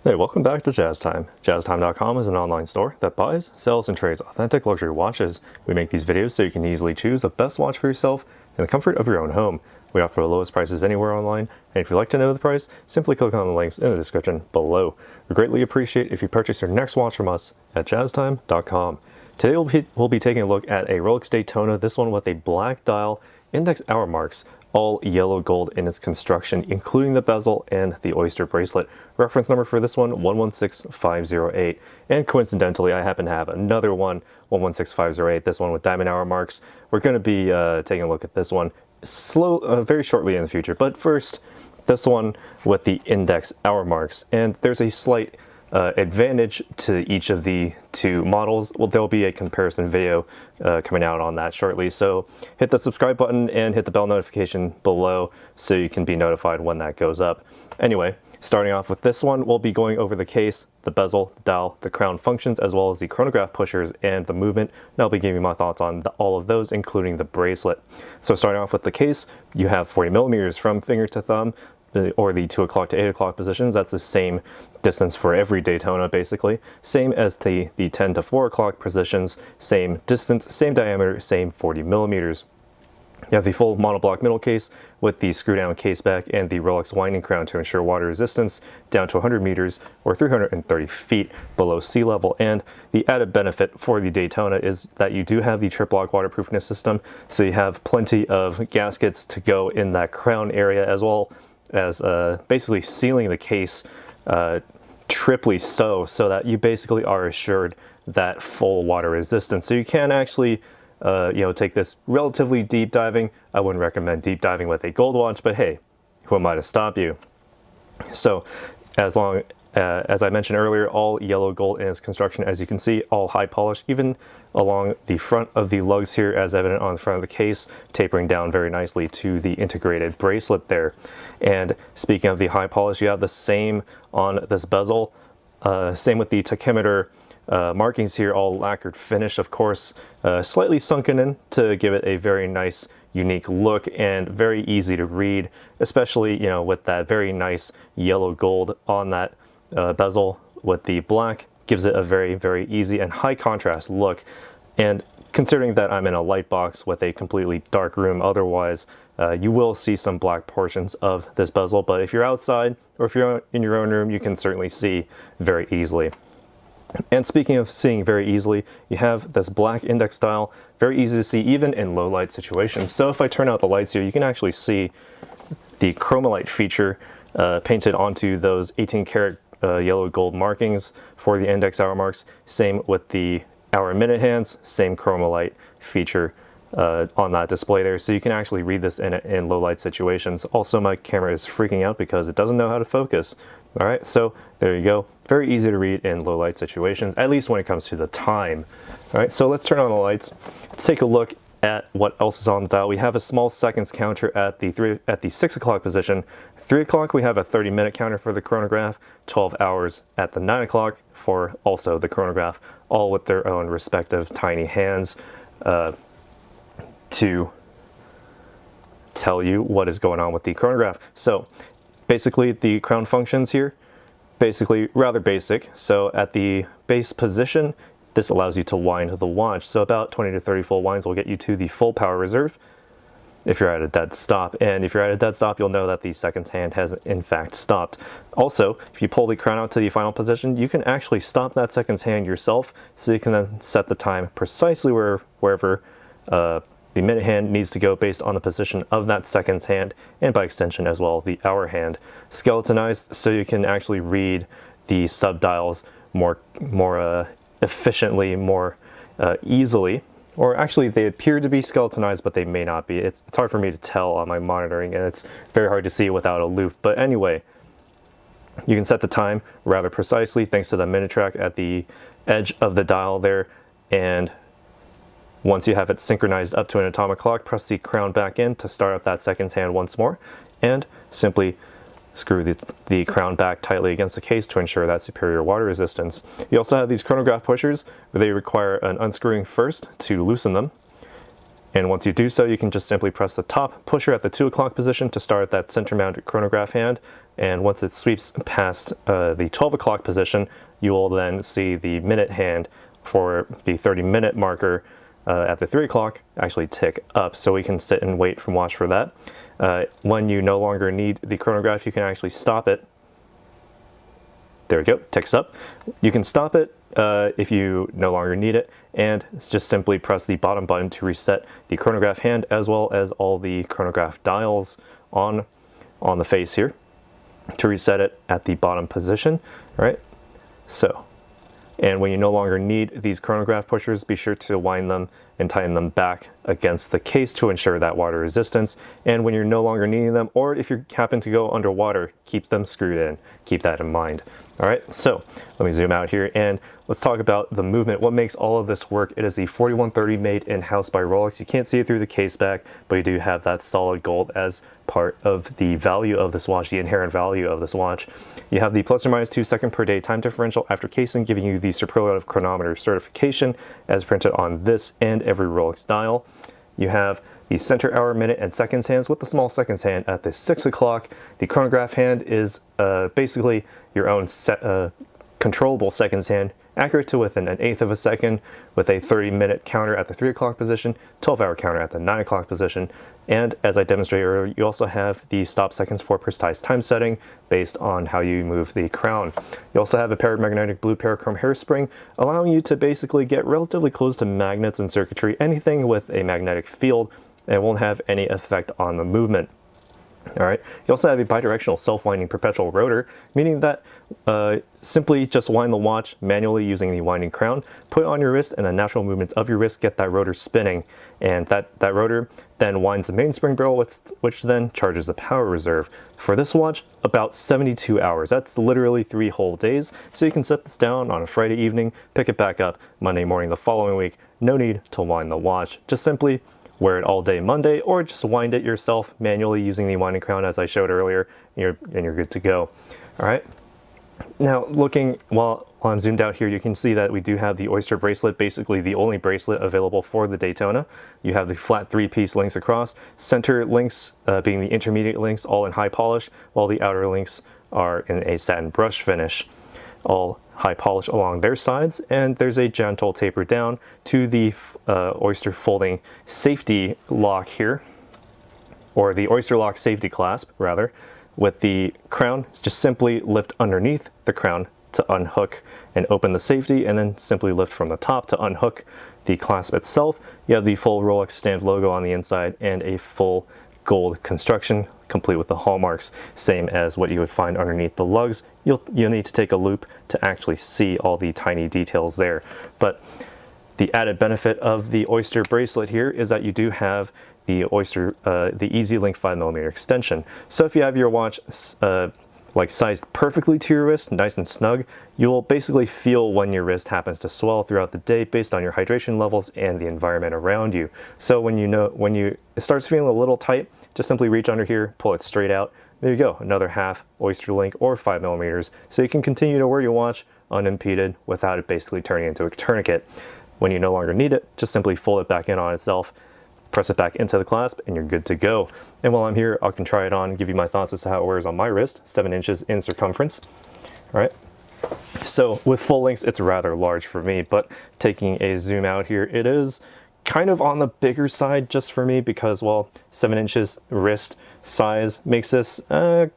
Hey, welcome back to Jazz Time. JazzTime.com is an online store that buys, sells, and trades authentic luxury watches. We make these videos so you can easily choose the best watch for yourself in the comfort of your own home. We offer the lowest prices anywhere online, and if you'd like to know the price, simply click on the links in the description below. We greatly appreciate if you purchase your next watch from us at JazzTime.com. Today we'll be taking a look at a Rolex Daytona, this one with a black dial, index hour marks, all yellow gold in its construction, including the bezel and the oyster bracelet. Reference number for this one, 116508. And coincidentally, I happen to have another one, 116508, this one with diamond hour marks. We're going to be taking a look at this one very shortly in the future. But first, this one with the index hour marks. And there's a slight advantage to each of the two models. Well, there'll be a comparison video coming out on that shortly, so hit the subscribe button and hit the bell notification below so you can be notified when that goes up. Anyway, starting off with this one, we'll be going over the case, the bezel, the dial, the crown functions, as well as the chronograph pushers and the movement, and I'll be giving my thoughts on all of those, including the bracelet. So starting off with the case, you have 40 millimeters from finger to thumb, or the 2 o'clock to 8 o'clock positions. That's the same distance for every Daytona, basically. Same as the 10 to 4 o'clock positions, same distance, same diameter, same 40 millimeters. You have the full monoblock middle case with the screw down case back and the Rolex winding crown to ensure water resistance down to 100 meters or 330 feet below sea level. And the added benefit for the Daytona is that you do have the trip lock waterproofness system, so you have plenty of gaskets to go in that crown area, as well as basically sealing the case triply so that you basically are assured that full water resistance. So you can actually take this relatively deep diving. I wouldn't recommend deep diving with a gold watch, but hey, who am I to stop you? So as I mentioned earlier, all yellow gold in its construction, as you can see, all high polish, even along the front of the lugs here, as evident on the front of the case, tapering down very nicely to the integrated bracelet there. And speaking of the high polish, you have the same on this bezel, same with the tachymeter markings here, all lacquered finish, of course, slightly sunken in to give it a very nice unique look and very easy to read, especially with that very nice yellow gold on that bezel with the black. Gives it a very, very easy and high contrast look. And considering that I'm in a light box with a completely dark room otherwise, you will see some black portions of this bezel, but if you're outside or if you're in your own room, you can certainly see very easily. And speaking of seeing very easily, you have this black index dial, very easy to see even in low light situations. So if I turn out the lights here, you can actually see the chromolite feature painted onto those 18 karat yellow gold markings for the index hour marks. Same with the hour and minute hands, same chromolite feature on that display there, so you can actually read this in low light situations. Also, my camera is freaking out because it doesn't know how to focus. All right, so there you go. Very easy to read in low light situations, at least when it comes to the time. All right, so let's turn on the lights. Let's take a look at what else is on the dial. We have a small seconds counter at the 6 o'clock position. 3 o'clock we have a 30-minute counter for the chronograph, 12 hours at the 9 o'clock for also the chronograph, all with their own respective tiny hands to tell you what is going on with the chronograph. So basically the crown functions here, basically rather basic. So at the base position, this allows you to wind the watch. So about 20 to 30 full winds will get you to the full power reserve if you're at a dead stop. And if you're at a dead stop, you'll know that the seconds hand has in fact stopped. Also, if you pull the crown out to the final position, you can actually stop that seconds hand yourself, so you can then set the time precisely wherever the minute hand needs to go based on the position of that seconds hand, and by extension as well the hour hand. Skeletonized, so you can actually read the subdials more efficiently, more easily. Or actually, they appear to be skeletonized, but they may not be. It's hard for me to tell on my monitoring, and it's very hard to see without a loupe. But anyway, you can set the time rather precisely thanks to the minute track at the edge of the dial there. And once you have it synchronized up to an atomic clock, press the crown back in to start up that seconds hand once more, and simply screw the crown back tightly against the case to ensure that superior water resistance. You also have these chronograph pushers where they require an unscrewing first to loosen them. And once you do so, you can just simply press the top pusher at the 2 o'clock position to start that center mounted chronograph hand, and once it sweeps past the 12 o'clock position, you will then see the minute hand for the 30-minute marker at the 3 o'clock actually tick up, so we can sit and wait and watch for that. When you no longer need the chronograph, you can actually stop it. There we go, ticks up. You can stop it if you no longer need it, and just simply press the bottom button to reset the chronograph hand as well as all the chronograph dials on the face here to reset it at the bottom position. All right, so, and when you no longer need these chronograph pushers, be sure to wind them and tighten them back against the case to ensure that water resistance. And when you're no longer needing them, or if you happen to go underwater, keep them screwed in. Keep that in mind. All right, so let me zoom out here and let's talk about the movement. What makes all of this work? It is the 4130 made in-house by Rolex. You can't see it through the case back, but you do have that solid gold as part of the value of this watch, the inherent value of this watch. You have the plus or minus 2 second per day time differential after casing, giving you the superlative chronometer certification as printed on this and every Rolex dial. You have the center hour, minute, and seconds hands with the small seconds hand at the 6 o'clock. The chronograph hand is basically your own controllable seconds hand, accurate to within 1/8 of a second, with a 30-minute counter at the 3 o'clock position, 12-hour counter at the 9 o'clock position, and as I demonstrated earlier, you also have the stop seconds for precise time setting based on how you move the crown. You also have a paramagnetic blue parachrome hairspring, allowing you to basically get relatively close to magnets and circuitry, anything with a magnetic field, and it won't have any effect on the movement. All right. You also have a bidirectional self-winding perpetual rotor, meaning that simply just wind the watch manually using the winding crown, put it on your wrist, and the natural movement of your wrist get that rotor spinning, and that rotor then winds the mainspring barrel, which then charges the power reserve. For this watch, about 72 hours. That's literally 3 whole days, so you can set this down on a Friday evening, pick it back up Monday morning the following week. No need to wind the watch. Just simply wear it all day Monday, or just wind it yourself manually using the winding crown as I showed earlier, and you're good to go. All right. Now, looking while I'm zoomed out here, you can see that we do have the Oyster Bracelet, basically the only bracelet available for the Daytona. You have the flat 3-piece links across, center links being the intermediate links, all in high polish, while the outer links are in a satin brush finish, all high polish along their sides, and there's a gentle taper down to the Oyster folding safety lock here, or the Oyster lock safety clasp rather, with the crown. Just simply lift underneath the crown to unhook and open the safety, and then simply lift from the top to unhook the clasp itself. You have the full Rolex stand logo on the inside and a full gold construction, complete with the hallmarks, same as what you would find underneath the lugs. You'll need to take a loop to actually see all the tiny details there. But the added benefit of the Oyster bracelet here is that you do have the Oyster, the Easy Link 5mm extension. So if you have your watch like sized perfectly to your wrist, nice and snug, you'll basically feel when your wrist happens to swell throughout the day based on your hydration levels and the environment around you. So when it starts feeling a little tight, just simply reach under here, pull it straight out. There you go, another half Oyster link or 5mm, so you can continue to wear your watch unimpeded without it basically turning into a tourniquet. When you no longer need it, just simply fold it back in on itself, press it back into the clasp, and you're good to go. And while I'm here, I can try it on and give you my thoughts as to how it wears on my wrist, 7 inches in circumference. All right. So with full links, it's rather large for me, but taking a zoom out here, it is kind of on the bigger side just for me because, well, 7 inches wrist size makes this kind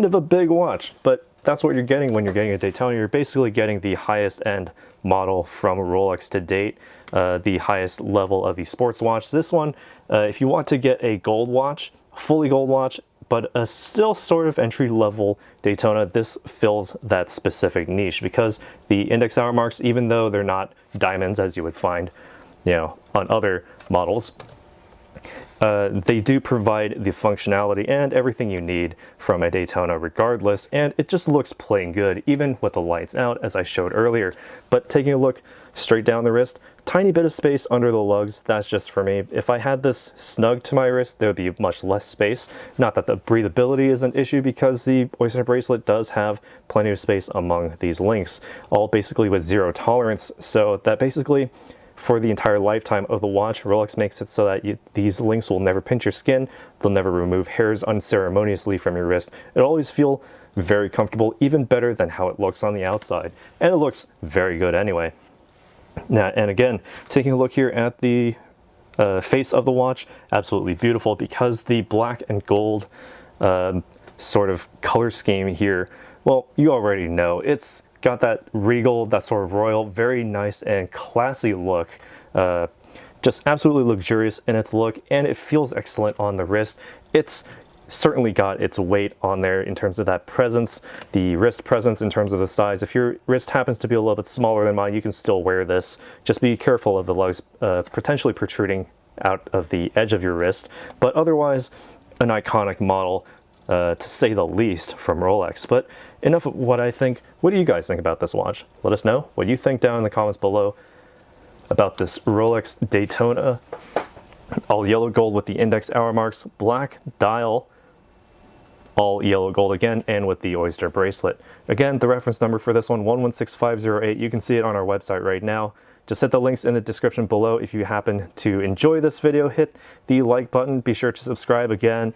of a big watch, but that's what you're getting when you're getting a Daytona. You're basically getting the highest end model from Rolex to date, the highest level of the sports watch. This one, if you want to get a gold watch, fully gold watch, but a still sort of entry-level Daytona, this fills that specific niche because the index hour marks, even though they're not diamonds as you would find, on other models, they do provide the functionality and everything you need from a Daytona regardless, and it just looks plain good even with the lights out as I showed earlier. But taking a look straight down the wrist, tiny bit of space under the lugs, that's just for me. If I had this snug to my wrist, there would be much less space. Not that the breathability is an issue because the Oyster bracelet does have plenty of space among these links, all basically with zero tolerance, so that basically for the entire lifetime of the watch. Rolex makes it so that these links will never pinch your skin. They'll never remove hairs unceremoniously from your wrist. It'll always feel very comfortable, even better than how it looks on the outside. And it looks very good anyway. Now, and again, taking a look here at the face of the watch, absolutely beautiful, because the black and gold sort of color scheme here, well, you already know it's got that regal, that sort of royal, very nice and classy look. Just absolutely luxurious in its look, and it feels excellent on the wrist. It's certainly got its weight on there in terms of that presence, the wrist presence in terms of the size. If your wrist happens to be a little bit smaller than mine, you can still wear this. Just be careful of the lugs potentially protruding out of the edge of your wrist. But otherwise, an iconic model, to say the least, from Rolex. But enough of what I think. What do you guys think about this watch? Let us know what you think down in the comments below about this Rolex Daytona. All yellow gold with the index hour marks, black dial, all yellow gold again, and with the Oyster bracelet. Again, the reference number for this one, 116508. You can see it on our website right now. Just hit the links in the description below. If you happen to enjoy this video, hit the like button. Be sure to subscribe again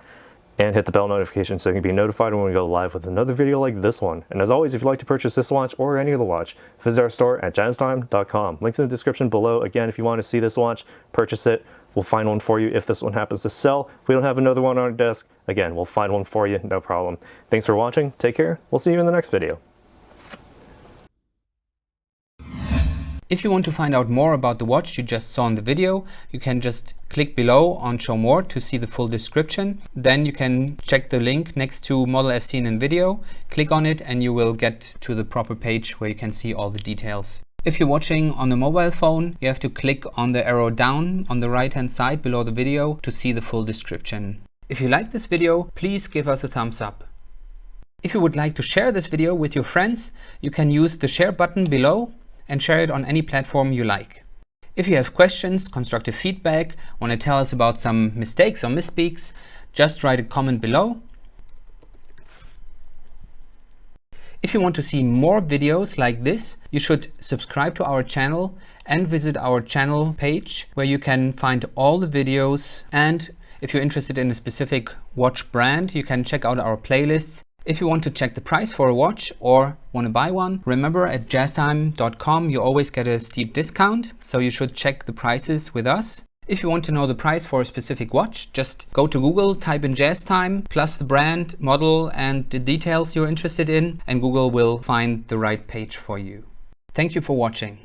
and hit the bell notification so you can be notified when we go live with another video like this one. And as always, if you'd like to purchase this watch or any other watch, visit our store at jazztime.com. Links in the description below. Again, if you want to see this watch, purchase it. We'll find one for you if this one happens to sell. If we don't have another one on our desk, again, we'll find one for you, no problem. Thanks for watching. Take care. We'll see you in the next video. If you want to find out more about the watch you just saw in the video, you can just click below on Show More to see the full description. Then you can check the link next to model as seen in video, click on it, and you will get to the proper page where you can see all the details. If you're watching on a mobile phone, you have to click on the arrow down on the right hand side below the video to see the full description. If you like this video, please give us a thumbs up. If you would like to share this video with your friends, you can use the share button below and share it on any platform you like. If you have questions, constructive feedback, want to tell us about some mistakes or misspeaks, just write a comment below. If you want to see more videos like this, you should subscribe to our channel and visit our channel page where you can find all the videos. And if you're interested in a specific watch brand, you can check out our playlists. If you want to check the price for a watch or want to buy one, remember at jazztime.com you always get a steep discount, so you should check the prices with us. If you want to know the price for a specific watch, just go to Google, type in JazzTime, plus the brand, model, and the details you're interested in, and Google will find the right page for you. Thank you for watching.